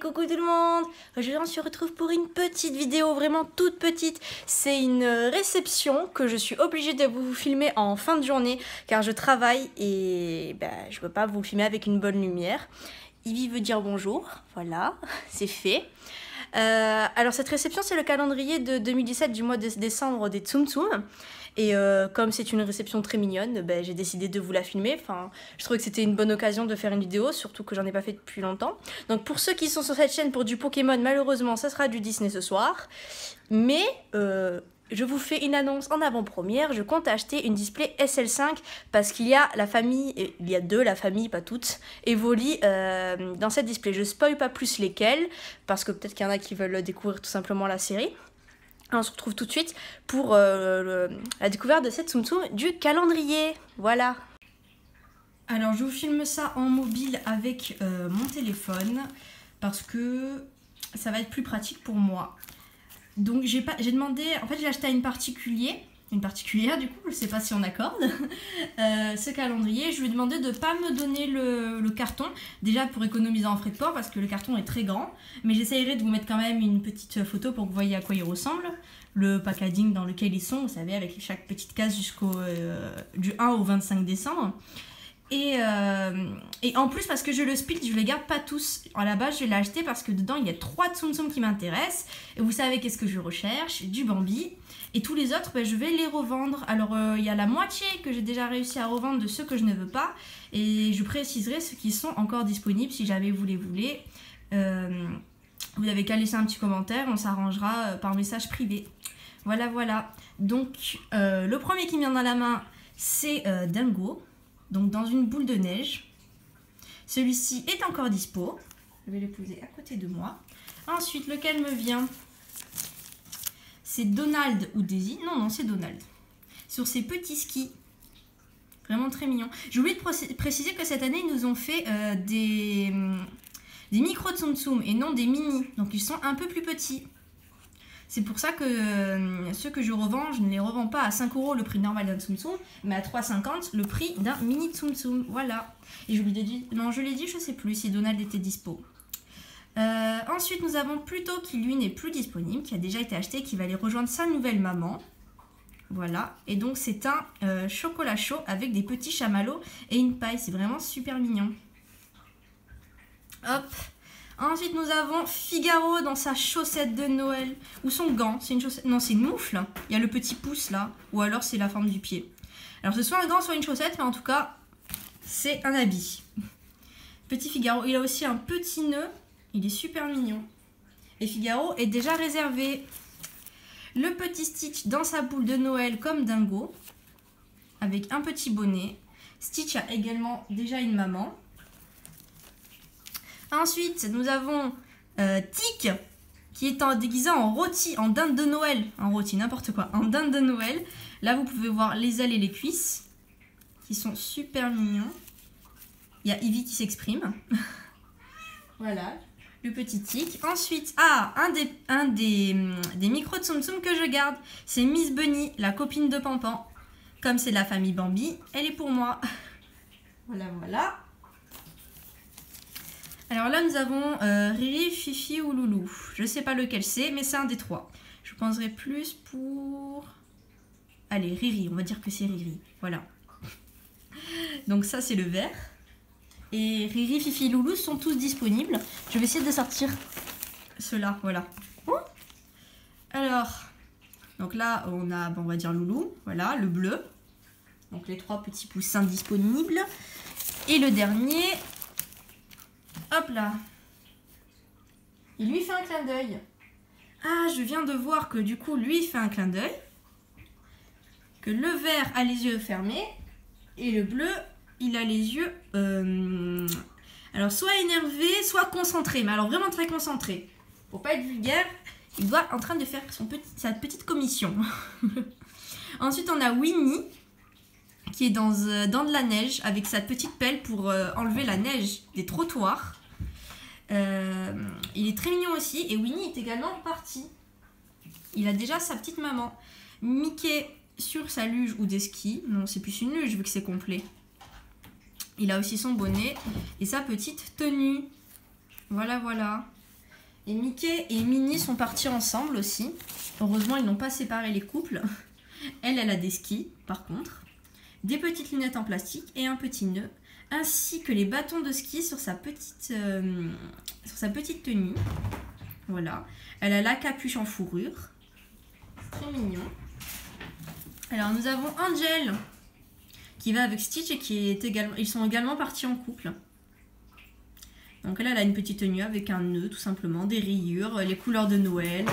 coucou tout le monde. Aujourd'hui on se retrouve pour une petite vidéo, vraiment toute petite. C'est une réception que je suis obligée de vous filmer en fin de journée car je travaille et je peux pas vous filmer avec une bonne lumière. Ivy veut dire bonjour, voilà, c'est fait. Alors cette réception c'est le calendrier de 2017 du mois de décembre des Tsum Tsum. Et comme c'est une réception très mignonne, j'ai décidé de vous la filmer. Enfin, je trouvais que c'était une bonne occasion de faire une vidéo, surtout que j'en ai pas fait depuis longtemps. Donc pour ceux qui sont sur cette chaîne pour du Pokémon, malheureusement, ça sera du Disney ce soir. Mais je vous fais une annonce en avant-première. Je compte acheter une display SL5 parce qu'il y a la famille, il y a la famille, pas toutes, Evoli dans cette display. Je spoil pas plus lesquelles parce que peut-être qu'il y en a qui veulent découvrir tout simplement la série. On se retrouve tout de suite pour la découverte de cette Tsum Tsum du calendrier. Voilà. Alors je vous filme ça en mobile avec mon téléphone parce que ça va être plus pratique pour moi. Donc j'ai demandé, en fait j'ai acheté à une particulière du coup, je sais pas si on accorde, ce calendrier. Je lui ai demandé de ne pas me donner le carton, déjà pour économiser en frais de port parce que le carton est très grand, mais j'essayerai de vous mettre quand même une petite photo pour que vous voyez à quoi il ressemble, le packaging dans lequel ils sont, vous savez, avec chaque petite case jusqu'au du 1 au 25 décembre. Et en plus, parce que je le split, je les garde pas tous. À la base, je l'ai acheté parce que dedans, il y a 3 Tsum Tsum qui m'intéressent. Et vous savez qu'est-ce que je recherche? Du Bambi. Et tous les autres, je vais les revendre. Alors, il y a la moitié que j'ai déjà réussi à revendre de ceux que je ne veux pas. Et je préciserai ceux qui sont encore disponibles si jamais vous les voulez. Vous n'avez qu'à laisser un petit commentaire, on s'arrangera par message privé. Voilà, voilà. Donc, le premier qui me vient dans la main, c'est Dingo. Donc dans une boule de neige. Celui-ci est encore dispo. Je vais le poser à côté de moi. Ensuite, lequel me vient? C'est Donald ou Daisy. Non, c'est Donald. Sur ses petits skis. Vraiment très mignon. J'ai oublié de préciser que cette année, ils nous ont fait des micro Tsum Tsum et non des mini. Donc ils sont un peu plus petits. C'est pour ça que ceux que je revends, je ne les revends pas à 5 € le prix normal d'un Tsum Tsum, mais à 3,50 € le prix d'un mini Tsum Tsum. Voilà. Et je vous l'ai dit, non, je l'ai dit, je ne sais plus si Donald était dispo. Ensuite, nous avons Pluto qui lui n'est plus disponible, qui a déjà été acheté, qui va aller rejoindre sa nouvelle maman. Voilà. Et donc, c'est un chocolat chaud avec des petits chamallows et une paille. C'est vraiment super mignon. Hop. Ensuite, nous avons Figaro dans sa chaussette de Noël. Ou son gant. C'est une chaussette. Non, c'est une moufle. Il y a le petit pouce là. Ou alors, c'est la forme du pied. Alors, c'est soit un gant, soit une chaussette. Mais en tout cas, c'est un habit. Petit Figaro. Il a aussi un petit nœud. Il est super mignon. Et Figaro est déjà réservé. Le petit Stitch dans sa boule de Noël comme Dingo. Avec un petit bonnet. Stitch a également déjà une maman. Ensuite, nous avons Tic qui est déguisé en rôti, en dinde de Noël. En rôti, n'importe quoi, en dinde de Noël. Là, vous pouvez voir les ailes et les cuisses qui sont super mignons. Il y a Ivy qui s'exprime. Voilà, le petit Tic. Ensuite, un des micro Tsum Tsum que je garde, c'est Miss Bunny, la copine de Pampan. Comme c'est la famille Bambi, elle est pour moi. Voilà, voilà. Alors là, nous avons Riri, Fifi ou Loulou. Je ne sais pas lequel c'est, mais c'est un des 3. Je penserais plus pour... Allez, Riri, on va dire que c'est Riri. Voilà. Donc ça, c'est le vert. Et Riri, Fifi, Loulou sont tous disponibles. Je vais essayer de sortir ceux-là, voilà. Alors, donc là, on va dire Loulou. Voilà, le bleu. Donc les 3 petits poussins disponibles. Et le dernier... Hop là. Il lui fait un clin d'œil. Ah, je viens de voir que du coup, lui, il fait un clin d'œil. Que le vert a les yeux fermés. Et le bleu, il a les yeux... alors, soit énervé, soit concentré. Mais alors, vraiment très concentré. Pour pas être vulgaire, il doit en train de faire sa petite commission. Ensuite, on a Winnie, qui est dans de la neige, avec sa petite pelle pour enlever la neige des trottoirs. Il est très mignon aussi. Et Winnie est également parti. Il a déjà sa petite maman. Mickey sur sa luge ou des skis. Non, c'est plus une luge vu que c'est complet. Il a aussi son bonnet et sa petite tenue. Voilà, voilà. Et Mickey et Minnie sont partis ensemble aussi. Heureusement, ils n'ont pas séparé les couples. Elle a des skis, par contre. Des petites lunettes en plastique et un petit nœud. Ainsi que les bâtons de ski sur sa petite tenue. Voilà. Elle a la capuche en fourrure. Très mignon. Alors, nous avons Angel qui va avec Stitch et ils sont également partis en couple. Donc là, elle a une petite tenue avec un nœud, tout simplement, des rayures, les couleurs de Noël,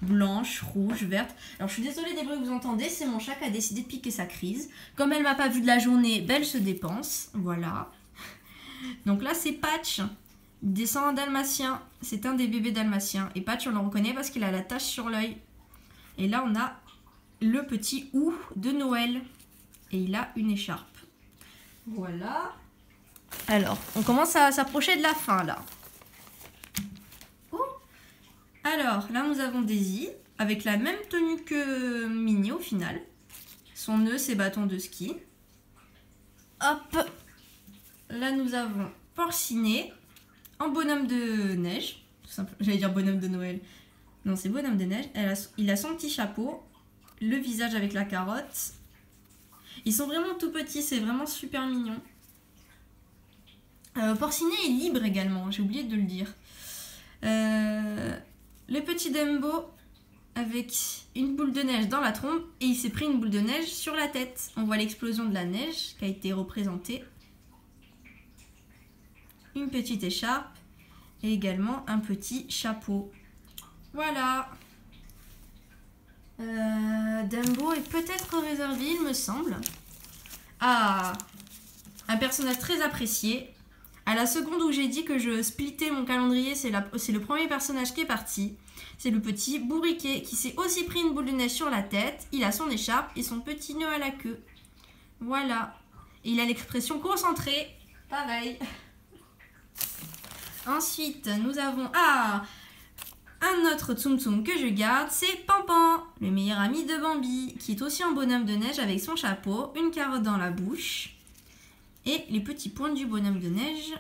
blanche, rouge, verte. Alors je suis désolée des bruits que vous entendez, c'est mon chat qui a décidé de piquer sa crise. Comme elle m'a pas vue de la journée, elle se dépense, voilà. Donc là, c'est Patch, descendant dalmatien, c'est un des bébés dalmatiens. Et Patch, on le reconnaît parce qu'il a la tache sur l'œil. Et là, on a le petit OU de Noël. Et il a une écharpe. Voilà. Alors, on commence à s'approcher de la fin, là. Oh. Alors, là, nous avons Daisy, avec la même tenue que Minnie, au final. Son nœud, ses bâtons de ski. Hop. Là, nous avons Porcinet, en bonhomme de neige. Tout simplement. J'allais dire bonhomme de Noël. Non, c'est bonhomme de neige. Il a son petit chapeau, le visage avec la carotte. Ils sont vraiment tout petits, c'est vraiment super mignon. Porcinet est libre également, j'ai oublié de le dire. Le petit Dumbo avec une boule de neige dans la trompe et il s'est pris une boule de neige sur la tête. On voit l'explosion de la neige qui a été représentée. Une petite écharpe et également un petit chapeau. Voilà. Dumbo est peut-être réservé, il me semble. Ah, un personnage très apprécié. À la seconde où j'ai dit que je splittais mon calendrier, c'est le premier personnage qui est parti. C'est le petit Bourriquet qui s'est aussi pris une boule de neige sur la tête. Il a son écharpe et son petit nœud à la queue. Voilà. Et il a l'expression concentrée. Pareil. Ensuite, nous avons... Ah, un autre Tsum Tsum que je garde, c'est Pampan, le meilleur ami de Bambi, qui est aussi en bonhomme de neige avec son chapeau, une carotte dans la bouche et les petits points du bonhomme de neige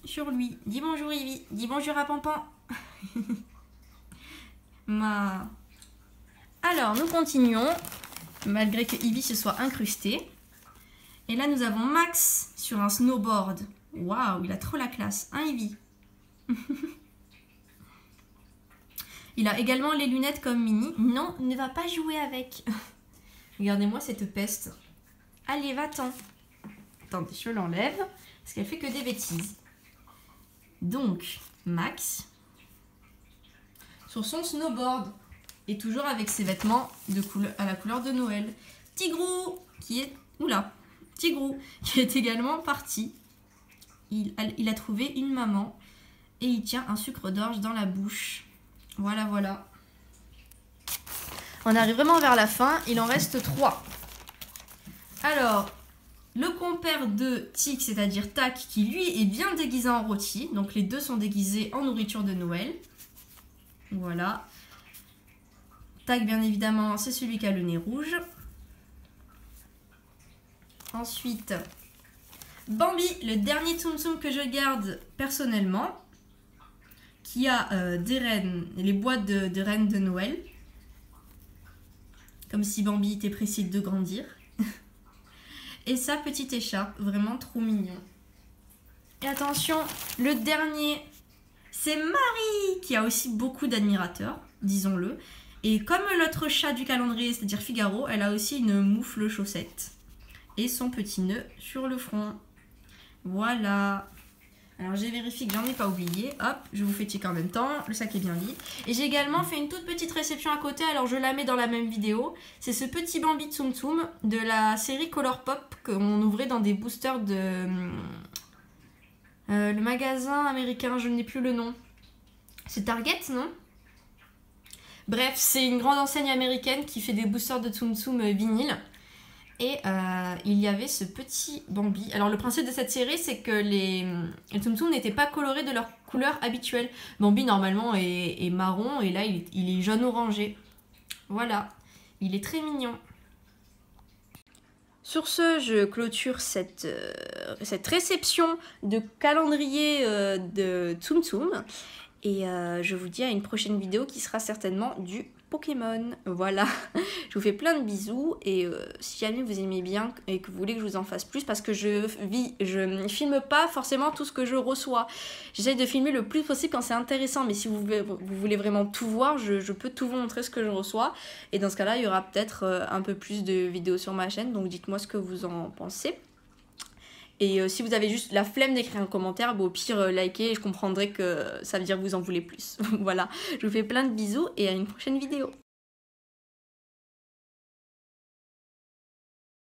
sur lui. Dis bonjour Ivy, dis bonjour à Pampan. Alors, nous continuons, malgré que Ivy se soit incrustée. Et là, nous avons Max sur un snowboard. Waouh, il a trop la classe, hein Ivy? Il a également les lunettes comme Minnie. Non, ne va pas jouer avec. Regardez-moi cette peste. Allez, va-t'en. Attendez, je l'enlève. Parce qu'elle fait que des bêtises. Donc, Max. Sur son snowboard. Et toujours avec ses vêtements à la couleur de Noël. Tigrou, qui est... Oula. Tigrou, qui est également parti. Il a trouvé une maman. Et il tient un sucre d'orge dans la bouche. Voilà, voilà. On arrive vraiment vers la fin. Il en reste 3. Alors, le compère de Tic, c'est-à-dire Tac, qui lui est bien déguisé en rôti. Donc les deux sont déguisés en nourriture de Noël. Voilà. Tac, bien évidemment, c'est celui qui a le nez rouge. Ensuite, Bambi, le dernier Tsum Tsum que je garde personnellement. Qui a des rennes, les boîtes de rennes de Noël. Comme si Bambi était pressé de grandir. Et sa petite écharpe, vraiment trop mignon. Et attention, le dernier, c'est Marie, qui a aussi beaucoup d'admirateurs, disons-le. Et comme l'autre chat du calendrier, c'est-à-dire Figaro, elle a aussi une moufle chaussette. Et son petit nœud sur le front. Voilà. Alors j'ai vérifié que j'en ai pas oublié. Hop, je vous fais checker en même temps. Le sac est bien vide. Et j'ai également fait une toute petite réception à côté. Alors je la mets dans la même vidéo. C'est ce petit Bambi Tsum Tsum de la série Color Pop qu'on ouvrait dans des boosters de... le magasin américain, je n'ai plus le nom. C'est Target, non? Bref, c'est une grande enseigne américaine qui fait des boosters de Tsum Tsum vinyle. Et il y avait ce petit Bambi. Alors le principe de cette série, c'est que les Tsum Tsum n'étaient pas colorés de leur couleur habituelle. Bambi normalement est marron et là il est jaune orangé. Voilà, il est très mignon. Sur ce, je clôture cette réception de calendrier de Tsum Tsum. Et je vous dis à une prochaine vidéo qui sera certainement du Pokémon. Voilà, je vous fais plein de bisous et si jamais vous aimez bien et que vous voulez que je vous en fasse plus, parce que je filme pas forcément tout ce que je reçois. J'essaie de filmer le plus possible quand c'est intéressant, mais si vous voulez vraiment tout voir, je peux tout vous montrer ce que je reçois. Et dans ce cas-là, il y aura peut-être un peu plus de vidéos sur ma chaîne, donc dites-moi ce que vous en pensez. Et si vous avez juste la flemme d'écrire un commentaire, au pire, likez et je comprendrai que ça veut dire que vous en voulez plus. Voilà, je vous fais plein de bisous et à une prochaine vidéo.